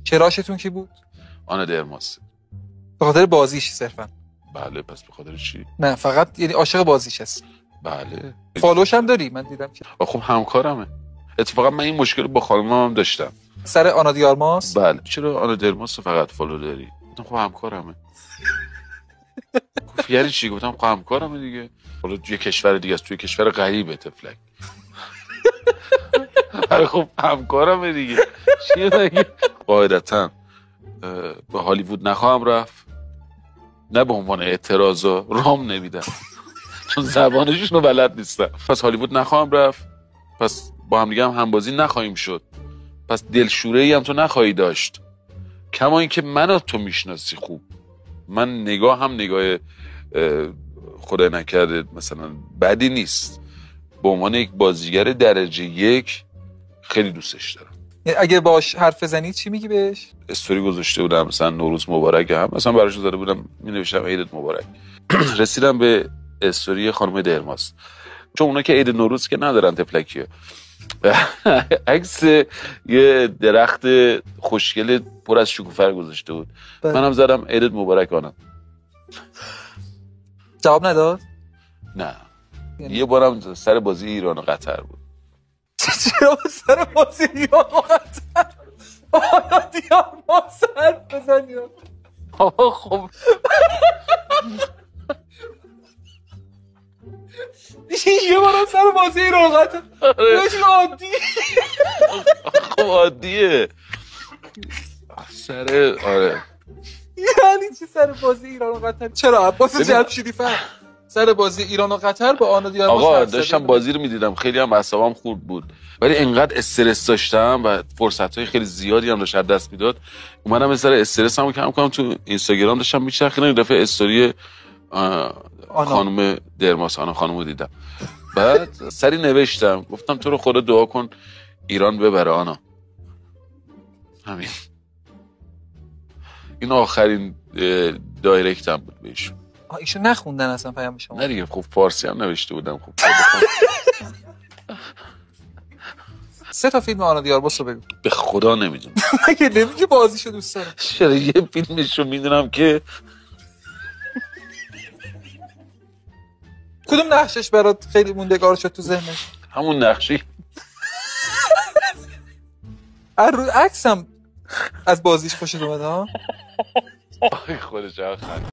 کراشتون کی بود؟ آنا درماس. به خاطر بازیش صرفا؟ بله. پس به خاطر چی؟ نه فقط یعنی عاشق بازیش هست. بله. فالوش هم داری؟ من دیدم که خب همکارمه. اتفاقا من این مشکل با خانمم هم داشتم سر آنا دیارماس. بله. چرا آنا درماس فقط فالو داری؟ گفتم خب همکارمه. گفت یعنی چی؟ گفتم خب همکارمه دیگه. حالا یه کشور دیگه است، توی کشور غریبه تفلک. آره خب همکارمه دیگه. چیه دیگه؟ قاعدتاً به هالیوود نخواهم رفت، نه به عنوان اعتراضا، رام نمیدم چون زبانشون رو بلد نیستم. پس هالیوود نخواهم رفت، پس با هم دیگه هم همبازی نخواهیم شد، پس دلشوره‌ای هم تو نخواهی داشت. کما اینکه منو تو میشناسی خوب، من نگاه هم نگاه خدای نکرده مثلا بدی نیست، به عنوان یک بازیگر درجه یک خیلی دوستش دارم. اگه باش حرف بزنی چی میگی بهش؟ استوری گذاشته بودم مثلا نوروز مبارک، هم مثلا براش زده بودم می نوشتم عیدت مبارک. رسیدم به استوری خانم درماس، چون اونا که عید نوروز که ندارن تفلکیه، عکس یه درخت خوشگل پر از شکوفه گذاشته بود. منم زدم عیدت مبارک آنا. جواب نداد؟ نه. یه بارم سر بازی ایران و قطر بود. چرا سر بازی ایران و قطر آنا دیارماس حرف بزنی؟ خب یه بارم سر بازی ایران و قطر عادی. خب عادیه سر. آره یعنی چی سر بازی ایران و قطر؟ چرا عباس جمشیدی فر سر بازی ایران و قطر با آنا دیارماس؟ آقا داشتم بازی رو میدیدم، خیلی هم اعصابم خورد بود، ولی انقدر استرس داشتم و فرصت‌های خیلی زیادی هم داشت دست میداد، اومدم از سر استرسمو کم کنم. تو اینستاگرام داشتم میچرخیدم، این دفعه استوری خانم درماس، آنا خانمو دیدم، بعد سری نوشتم گفتم تو رو خدا دعا کن ایران ببره آنا. همین. این آخرین دایرکتم بود بهشون. ایشون نخوندن اصلا پیام شما؟ نه دیگه، خب فارسی هم نوشته بودم. خب 3 تا فیلم آنا دیارماس رو بگو. به خدا نمیدونم. مگه نمیگی بازیشو دوست دارم؟ چرا یه فیلمشو میدونم که کدوم نقشش برات خیلی موندگار شد تو ذهنت؟ همون نقشی رو عکسم از بازیش خوشت اومد ها؟ خودش آخر